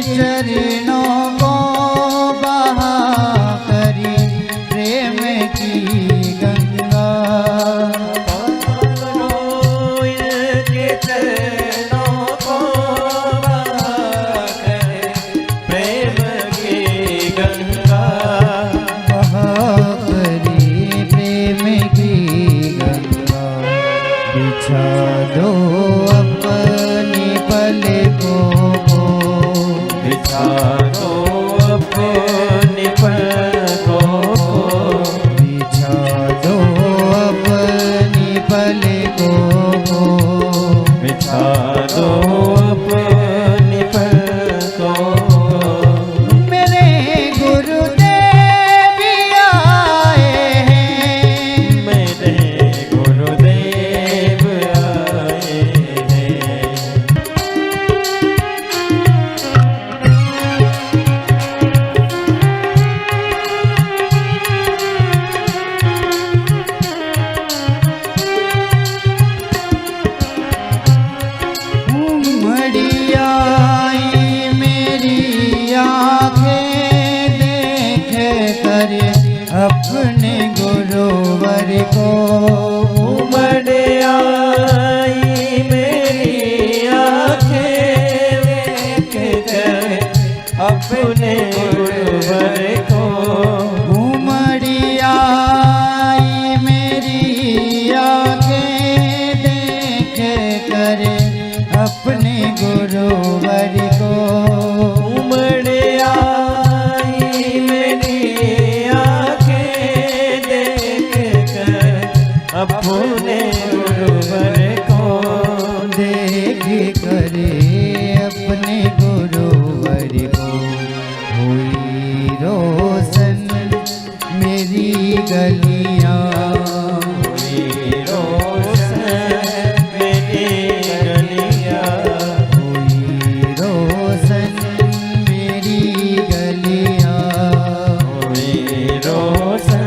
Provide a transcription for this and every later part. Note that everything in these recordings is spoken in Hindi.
चरणों को बहा करी प्रेम की गंगा। इनके चरणों को बहा करे प्रेम की गंगा। बहा करी प्रेम की गंगा। बिछा दो अपनी पलकों को, बिछा दो अपनी पलकों को, बिछा दो अपनी पलकों को, बिछा दो अपनी पलकों को। मेरे गुरुदेव आए हैं, मेरे गुरुदेव आए हैं। उमड़ी आई मेरी आँखें देख कर अपने गुरुवर को। उमड़ आई मेरी आँखें देख कर अपने गुरुवर को। उमड़ी आई मेरी आँखें देख कर अपने गुरुवर को। उमड़ आई मेरी आँखें देख कर अपने गुरुवर को। देख करे अपने गुरुवर को। हुई रोशन मेरी गलियां, हुई रोशन मेरी गलियां। हुई रोशन मेरी गलियां। हुई रोशन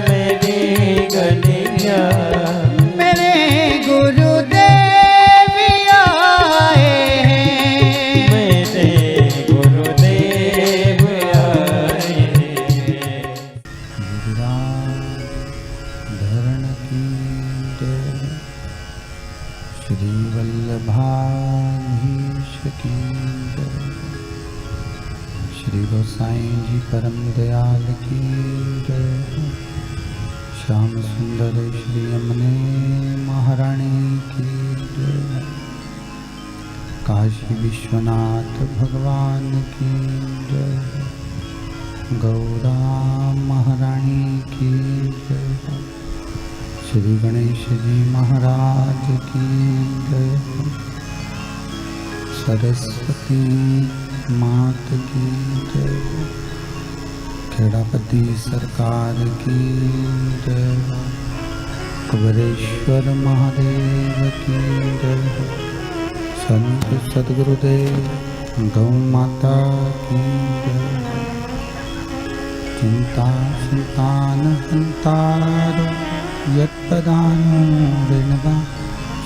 मेरी गलियां। मेरे गुरुदेव आए हैं, मेरे गुरुदेव आए हैं। धरण की जय। श्री वल्लभाधीश की जय। श्री गोसाई जी परम दयाल की जय। श्याम सुंदर श्री यमुने महारानी की जय। काशी विश्वनाथ भगवान की जय। गौरा महारानी की जय। श्री गणेश जी महाराज की जय। सरस्वती मात की जय। खेड़ापति सरकार की जय। कुबेरेश्वर महादेव की जय। संत सद्गुरुदेव गौ माता की जय। चिंता संतान हंतारो यत्पदानो ऋणवा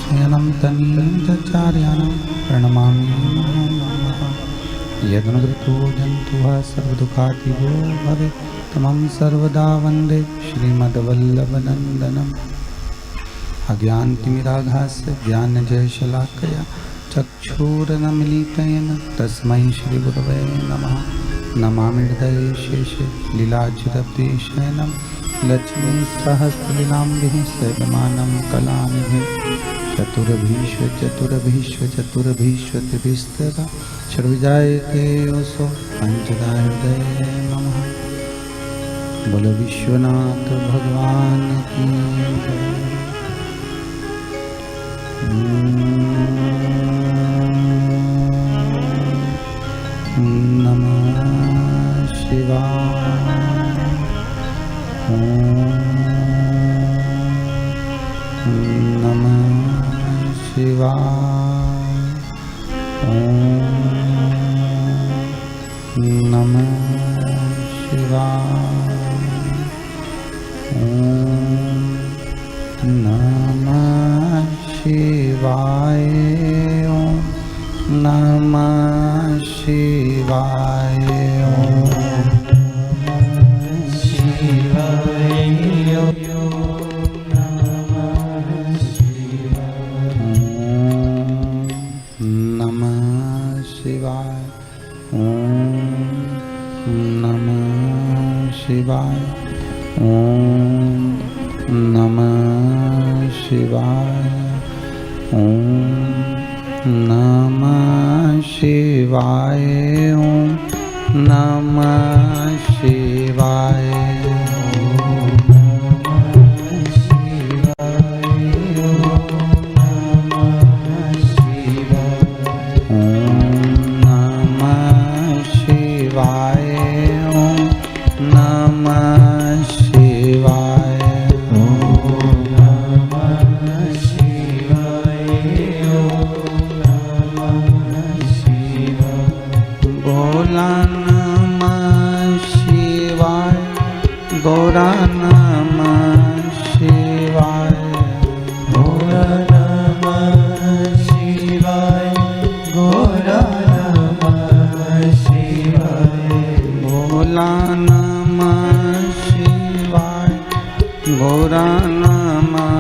शयनं तनीन्द्रचार्याणां प्रणमामि नमः। यदनुगृतो जन्तुः सर्वदुःखातिगो भवेत् तमं सर्वदा वन्दे श्रीमद्वल्लभनन्दनम्। अज्ञानतिमिराघास्य ज्ञानजयशलाकया चक्षुरुन्मीलितेन तस्मै श्रीगुरवे नमः। नमामि हृदये शेषे लीलाच्युतशयनं लक्ष्मीसहस्रलीलाम्बिः सेवमानं कलानिधिं। चतुर्भीष्वतिभिस्तदा षड्विजायते योऽसौ पञ्चदा हृदये नमः। बोलो विश्वनाथ भगवान की जय। नमः शिवाय। नमः शिवाय। नमः शिवाय। नमः शिवाय। नमः शिवाय। शिवाय ओम नमः शिवाय ओम नमः शिवाय ओम नमः शिवाय ओम नमः शिवाय ओम नमः शिवाय गौरा नमः शिवाय गौरा नमः शिवाय गौरा नमः शिवाय भोला नमः शिवाय गौरा नमः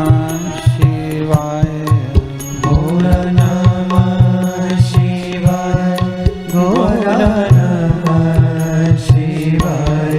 शिवाय गौरा नमः शिवाय गौरा नमः शिवाय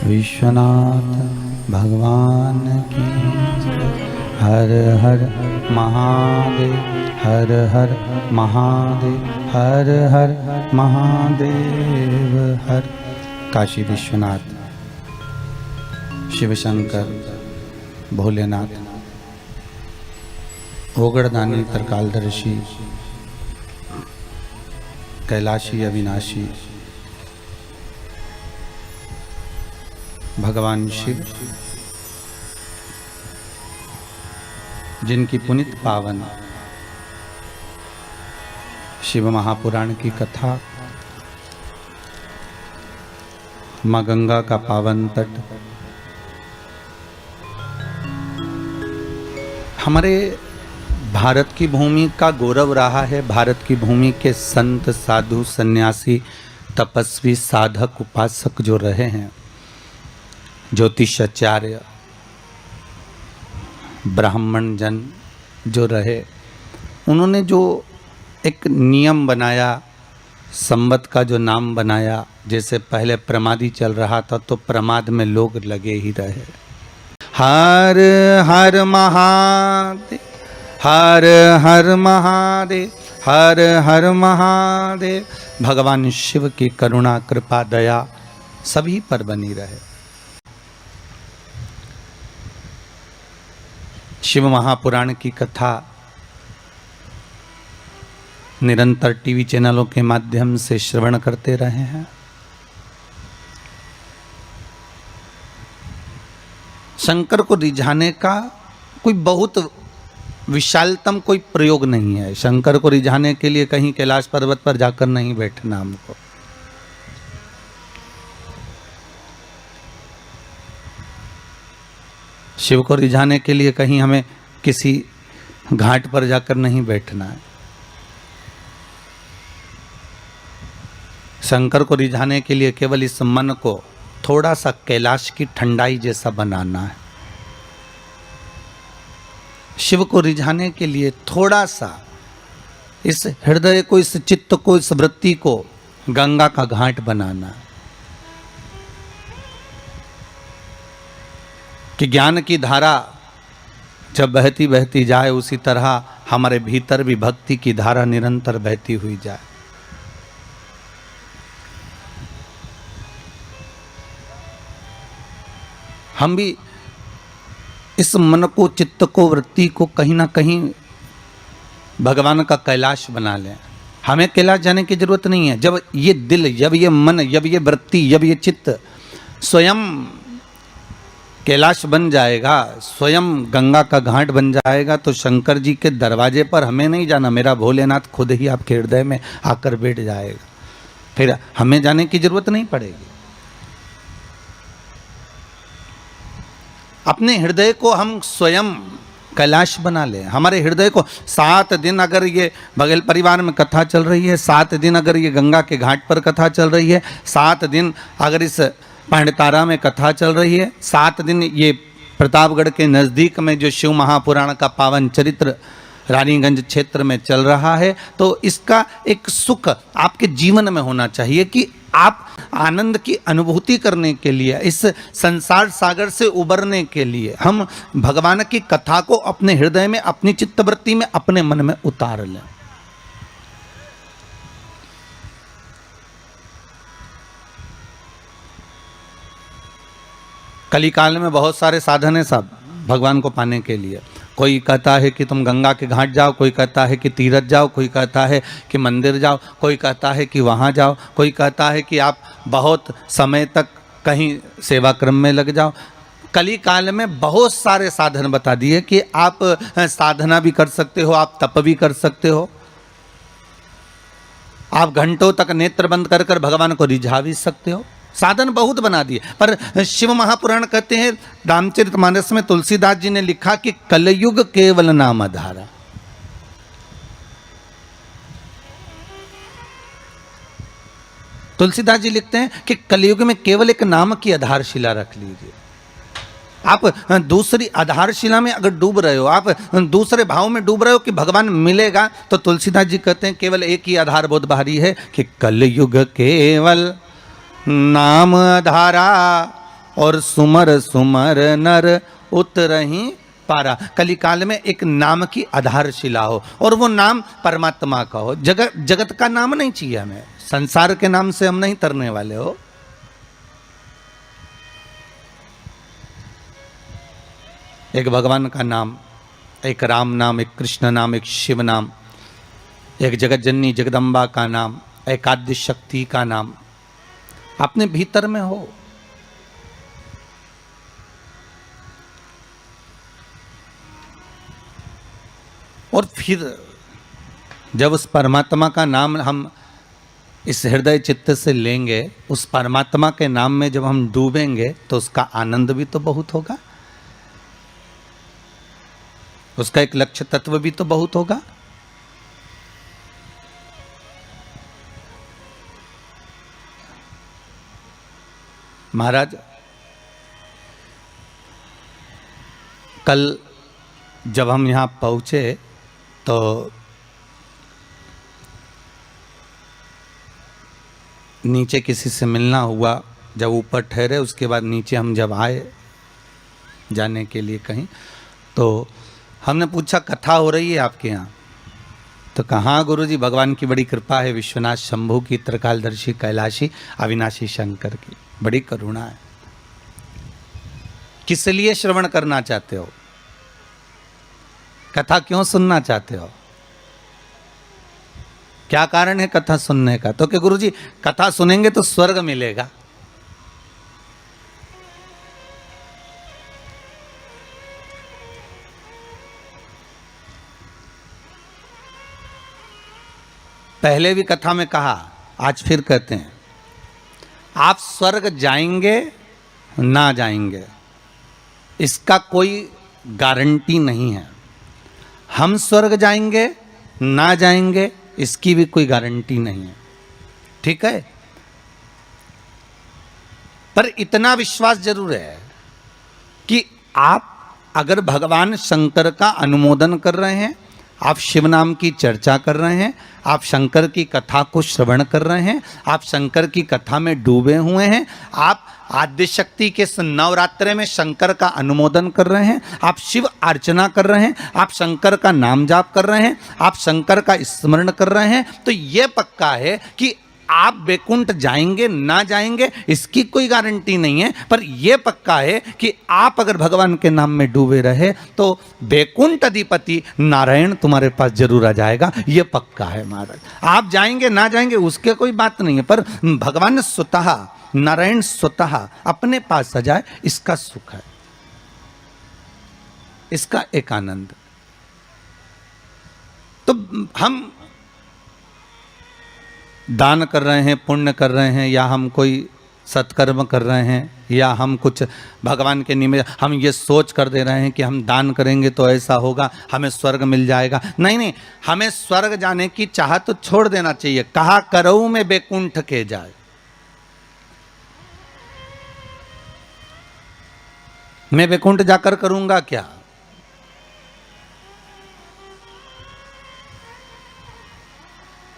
विश्वनाथ भगवान की जय। हर हर महादेव हर हर महादेव हर हर महादेव हर। काशी विश्वनाथ शिवशंकर भोलेनाथ ओगड़दानी त्रिकालदर्शी कैलाशी अविनाशी भगवान शिव जिनकी पुनित पावन शिव महापुराण की कथा, माँ गंगा का पावन तट हमारे भारत की भूमि का गौरव रहा है। भारत की भूमि के संत साधु सन्यासी तपस्वी साधक उपासक जो रहे हैं, ज्योतिषाचार्य ब्राह्मण जन जो रहे, उन्होंने जो एक नियम बनाया, संवत का जो नाम बनाया, जैसे पहले प्रमादी चल रहा था तो प्रमाद में लोग लगे ही रहे। हर हर महादेव हर हर महादेव हर हर महादेव। भगवान शिव की करुणा कृपा दया सभी पर बनी रहे। शिव महापुराण की कथा निरंतर टीवी चैनलों के माध्यम से श्रवण करते रहे हैं। शंकर को रिझाने का कोई बहुत विशालतम कोई प्रयोग नहीं है। शंकर को रिझाने के लिए कहीं कैलाश पर्वत पर जाकर नहीं बैठना हमको। शिव को रिझाने के लिए कहीं हमें किसी घाट पर जाकर नहीं बैठना है। शंकर को रिझाने के लिए केवल इस मन को थोड़ा सा कैलाश की ठंडाई जैसा बनाना है। शिव को रिझाने के लिए थोड़ा सा इस हृदय को, इस चित्त को, इस वृत्ति को गंगा का घाट बनाना है कि ज्ञान की धारा जब बहती बहती जाए, उसी तरह हमारे भीतर भी भक्ति की धारा निरंतर बहती हुई जाए। हम भी इस मन को, चित्त को, वृत्ति को कहीं ना कहीं भगवान का कैलाश बना लें। हमें कैलाश जाने की जरूरत नहीं है। जब ये दिल, जब ये मन, जब ये वृत्ति, जब ये चित्त स्वयं कैलाश बन जाएगा, स्वयं गंगा का घाट बन जाएगा, तो शंकर जी के दरवाजे पर हमें नहीं जाना, मेरा भोलेनाथ खुद ही आपके हृदय में आकर बैठ जाएगा। फिर हमें जाने की जरूरत नहीं पड़ेगी। अपने हृदय को हम स्वयं कैलाश बना लें। हमारे हृदय को 7 दिन अगर ये बघेल परिवार में कथा चल रही है, 7 दिन अगर ये गंगा के घाट पर कथा चल रही है, 7 दिन अगर इस पांडतारा में कथा चल रही है, 7 दिन ये प्रतापगढ़ के नज़दीक में जो शिव महापुराण का पावन चरित्र रानीगंज क्षेत्र में चल रहा है, तो इसका एक सुख आपके जीवन में होना चाहिए कि आप आनंद की अनुभूति करने के लिए, इस संसार सागर से उबरने के लिए हम भगवान की कथा को अपने हृदय में, अपनी चित्तवृत्ति में, अपने मन में उतार लें। कलिकाल में बहुत सारे साधन हैं सब भगवान को पाने के लिए। कोई कहता है कि तुम गंगा के घाट जाओ, कोई कहता है कि तीरथ जाओ, कोई कहता है कि मंदिर जाओ, कोई कहता है कि वहाँ जाओ, कोई कहता है कि आप बहुत समय तक कहीं सेवा क्रम में लग जाओ। कली काल में बहुत सारे साधन बता दिए कि आप साधना भी कर सकते हो, आप तप भी कर सकते हो, आप घंटों तक नेत्र बंद कर कर भगवान को रिझा भी सकते हो। साधन बहुत बना दिए। पर शिव महापुराण कहते हैं, रामचरितमानस में तुलसीदास जी ने लिखा कि कलयुग केवल नाम आधारा। तुलसीदास जी लिखते हैं कि कलयुग में केवल एक नाम की आधारशिला रख लीजिए। आप दूसरी आधारशिला में अगर डूब रहे हो, आप दूसरे भाव में डूब रहे हो कि भगवान मिलेगा, तो तुलसीदास जी कहते हैं केवल एक ही आधार बहुत भारी है कि कलयुग केवल नाम आधारा और सुमर सुमर नर उतरहि पारा। कलिकाल में एक नाम की आधारशिला हो और वो नाम परमात्मा का हो। जगत का नाम नहीं चाहिए हमें, संसार के नाम से हम नहीं तरने वाले हो। एक भगवान का नाम, एक राम नाम, एक कृष्ण नाम, एक शिव नाम, एक जगत जननी जगदम्बा का नाम, एक आद्य शक्ति का नाम अपने भीतर में हो। और फिर जब उस परमात्मा का नाम हम इस हृदय चित्त से लेंगे, उस परमात्मा के नाम में जब हम डूबेंगे, तो उसका आनंद भी तो बहुत होगा, उसका एक लक्ष्य तत्व भी तो बहुत होगा। महाराज, कल जब हम यहाँ पहुँचे तो नीचे किसी से मिलना हुआ। जब ऊपर ठहरे उसके बाद नीचे हम जब आए जाने के लिए कहीं, तो हमने पूछा कथा हो रही है आपके यहाँ? तो कहाँ गुरुजी, भगवान की बड़ी कृपा है, विश्वनाथ शंभू की, त्रिकालदर्शी कैलाशी अविनाशी शंकर की बड़ी करुणा है। किस लिए श्रवण करना चाहते हो? कथा क्यों सुनना चाहते हो? क्या कारण है कथा सुनने का? तो कि गुरुजी कथा सुनेंगे तो स्वर्ग मिलेगा। पहले भी कथा में कहा, आज फिर कहते हैं, आप स्वर्ग जाएंगे ना जाएंगे इसका कोई गारंटी नहीं है। हम स्वर्ग जाएंगे ना जाएंगे इसकी भी कोई गारंटी नहीं है, ठीक है। पर इतना विश्वास जरूर है कि आप अगर भगवान शंकर का अनुमोदन कर रहे हैं, आप शिव नाम की चर्चा कर रहे हैं, आप शंकर की कथा को श्रवण कर रहे हैं, आप शंकर की कथा में डूबे हुए हैं, आप आद्य शक्ति के नवरात्रे में शंकर का अनुमोदन कर रहे हैं, आप शिव अर्चना कर रहे हैं, आप शंकर का नाम जाप कर रहे हैं, आप शंकर का स्मरण कर रहे हैं, तो ये पक्का है कि आप बैकुंठ जाएंगे ना जाएंगे इसकी कोई गारंटी नहीं है, पर यह पक्का है कि आप अगर भगवान के नाम में डूबे रहे तो बैकुंठ अधिपति नारायण तुम्हारे पास जरूर आ जाएगा, यह पक्का है महाराज। आप जाएंगे ना जाएंगे उसके कोई बात नहीं है, पर भगवान स्वतः, नारायण स्वतः अपने पास आ जाए, इसका सुख है, इसका एक आनंद। तो हम दान कर रहे हैं, पुण्य कर रहे हैं, या हम कोई सत्कर्म कर रहे हैं, या हम कुछ भगवान के निमित्त हम ये सोच कर दे रहे हैं कि हम दान करेंगे तो ऐसा होगा, हमें स्वर्ग मिल जाएगा। नहीं नहीं, हमें स्वर्ग जाने की चाह तो छोड़ देना चाहिए। कहा करऊ में बैकुंठ के जाए, मैं बैकुंठ जाकर करूंगा क्या?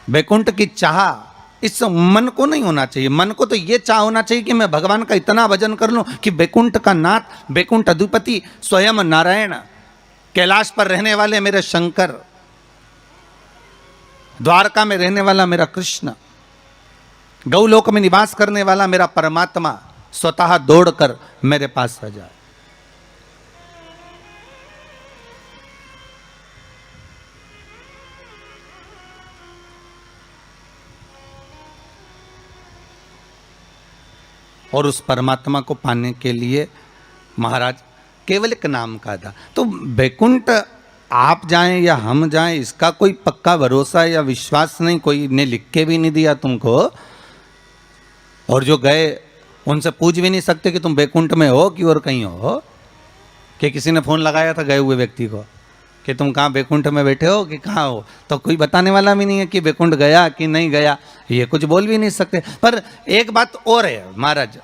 बैकुंठ की चाह इस मन को नहीं होना चाहिए। मन को तो ये चाह होना चाहिए कि मैं भगवान का इतना भजन कर लूं कि बैकुंठ का नाथ, बैकुंठ अधिपति स्वयं नारायण, कैलाश पर रहने वाले मेरे शंकर, द्वारका में रहने वाला मेरा कृष्ण, गौलोक में निवास करने वाला मेरा परमात्मा स्वतः दौड़कर मेरे पास आ जाए। और उस परमात्मा को पाने के लिए महाराज केवल एक नाम का था। तो बैकुंठ आप जाएं या हम जाएं इसका कोई पक्का भरोसा या विश्वास नहीं, कोई ने लिख के भी नहीं दिया तुमको, और जो गए उनसे पूछ भी नहीं सकते कि तुम बैकुंठ में हो कि और कहीं हो। कि किसी ने फोन लगाया था गए हुए व्यक्ति को कि तुम कहाँ बैकुंठ में बैठे हो कि कहाँ हो, तो कोई बताने वाला भी नहीं है कि बैकुंठ गया कि नहीं गया, ये कुछ बोल भी नहीं सकते। पर एक बात और है महाराज,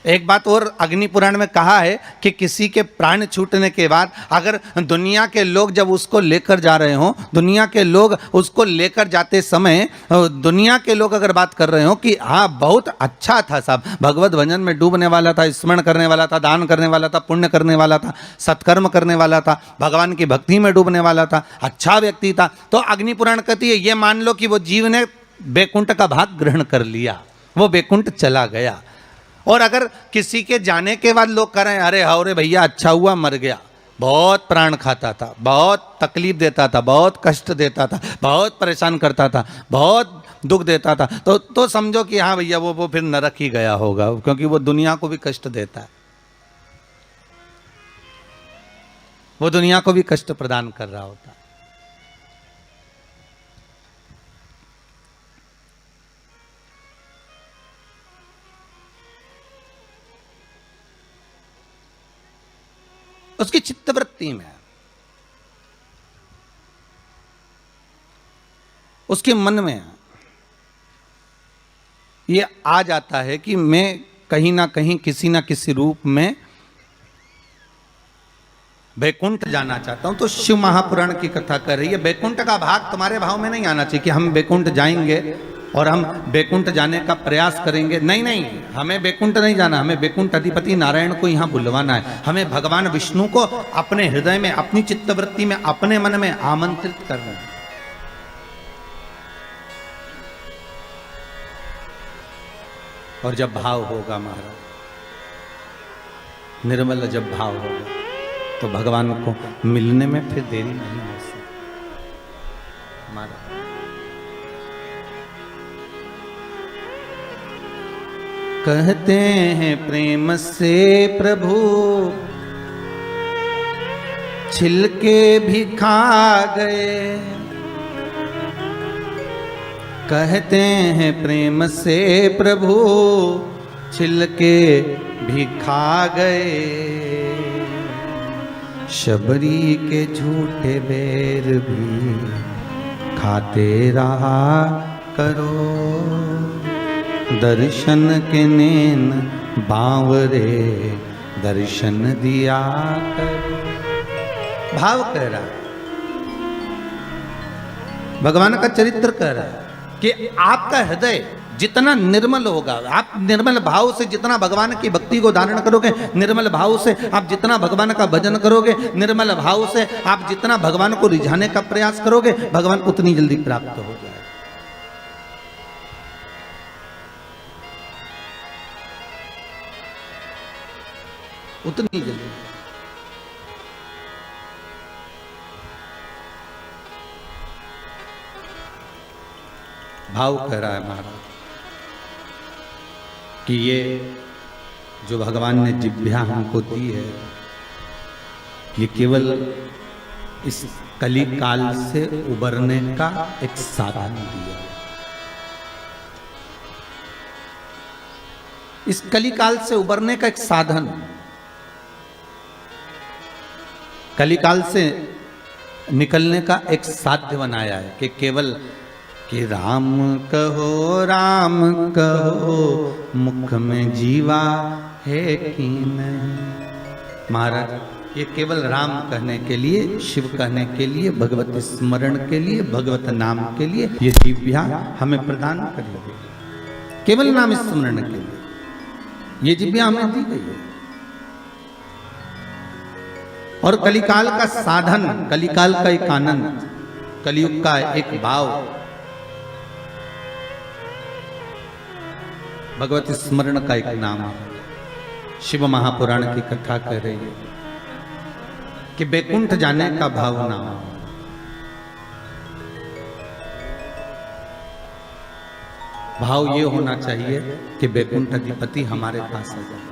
एक बात और अग्नि पुराण में कहा है कि किसी के प्राण छूटने के बाद अगर दुनिया के लोग जब उसको लेकर जा रहे हो, दुनिया के लोग उसको लेकर जाते समय दुनिया के लोग अगर बात कर रहे हो कि हाँ बहुत अच्छा था साहब, भगवत भजन में डूबने वाला था, स्मरण करने वाला था, दान करने वाला था, पुण्य करने वाला था, सत्कर्म करने वाला था, भगवान की भक्ति में डूबने वाला था, अच्छा व्यक्ति था, तो अग्नि पुराण कहती है ये मान लो कि वो जीव ने बैकुंठ का भाग ग्रहण कर लिया, वो बैकुंठ चला गया। और अगर किसी के जाने के बाद लोग करें अरे हाँ रे भैया अच्छा हुआ मर गया, बहुत प्राण खाता था, बहुत तकलीफ देता था, बहुत कष्ट देता था, बहुत परेशान करता था, बहुत दुख देता था, तो समझो कि हाँ भैया वो फिर नरक ही गया होगा, क्योंकि वो दुनिया को भी कष्ट देता है, वो दुनिया को भी कष्ट प्रदान कर रहा होता है। उसकी चित्तवृत्ति में, उसके मन में ये आ जाता है कि मैं कहीं ना कहीं किसी ना किसी रूप में बैकुंठ जाना चाहता हूं। तो शिव महापुराण की कथा कर रही है बैकुंठ का भाग तुम्हारे भाव में नहीं आना चाहिए कि हम बैकुंठ जाएंगे और हम बैकुंठ जाने का प्रयास करेंगे। नहीं नहीं, हमें बैकुंठ नहीं जाना, हमें बैकुंठ अधिपति नारायण को यहाँ बुलवाना है, हमें भगवान विष्णु को अपने हृदय में, अपनी चित्तवृत्ति में, अपने मन में आमंत्रित करना है। और जब भाव होगा महाराज, निर्मल जब भाव होगा तो भगवान को मिलने में फिर देरी नहीं हो सकती महाराज। कहते हैं प्रेम से प्रभु छिलके भी खा गए, कहते हैं प्रेम से प्रभु छिलके भी खा गए, शबरी के झूठे बैर भी खाते रहा करो, दर्शन के नैन बावरे दर्शन दिया करो। भाव कह रहा है, भगवान का चरित्र कह रहा है कि आपका हृदय जितना निर्मल होगा, आप निर्मल भाव से जितना भगवान की भक्ति को धारण करोगे, निर्मल भाव से आप जितना भगवान का भजन करोगे, निर्मल भाव से आप जितना भगवान को रिझाने का प्रयास करोगे, भगवान उतनी जल्दी प्राप्त हो जाए। उतनी जल्दी। भाव कह रहा है महाराज कि ये जो भगवान ने जिह्वा हमको दी है, ये केवल इस कली काल से उबरने का एक साधन दिया। इस कली काल से उबरने का एक साधन, कली काल से निकलने का एक साध्य बनाया है कि केवल कि राम कहो मुख में जीवा है कि नहीं। महाराज ये केवल राम कहने के लिए, शिव कहने के लिए, भगवत स्मरण के लिए, भगवत नाम के लिए ये जिह्वा हमें प्रदान करेगी। केवल नाम स्मरण के लिए ये जिह्वा हमें दी गई है। और कलिकाल का साधन, कलिकाल का एक आनंद, कलियुग का एक भाव भगवत स्मरण का एक नाम है। शिव महापुराण की कथा कह रही है कि बैकुंठ जाने का भाव ना हो। भाव ये होना चाहिए कि बैकुंठ अधिपति हमारे पास आ जाए।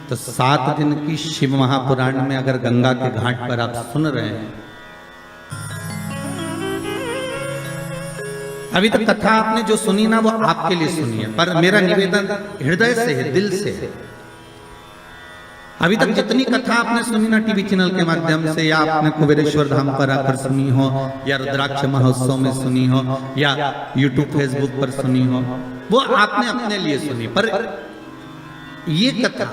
तो 7 दिन की शिव महापुराण में अगर गंगा के घाट पर आप सुन रहे हैं, अभी तक कथा आपने जो सुनी ना वो आपके लिए सुनी है, पर मेरा निवेदन हृदय से है, दिल से है। अभी तक जितनी कथा आपने सुनी ना टीवी चैनल के माध्यम से, या आपने कुबेरेश्वर धाम पर आकर सुनी हो, या रुद्राक्ष महोत्सव में सुनी हो, या यूट्यूब फेसबुक पर सुनी हो, वो आपने अपने लिए सुनी। पर ये कथा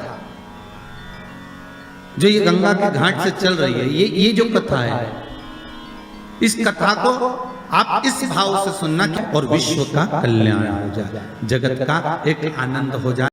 जो ये गंगा के घाट से चल रही है, ये जो कथा है, इस कथा को आप इस भाव से सुनना कि और विश्व का कल्याण हो जाए, जगत का एक आनंद हो जाए।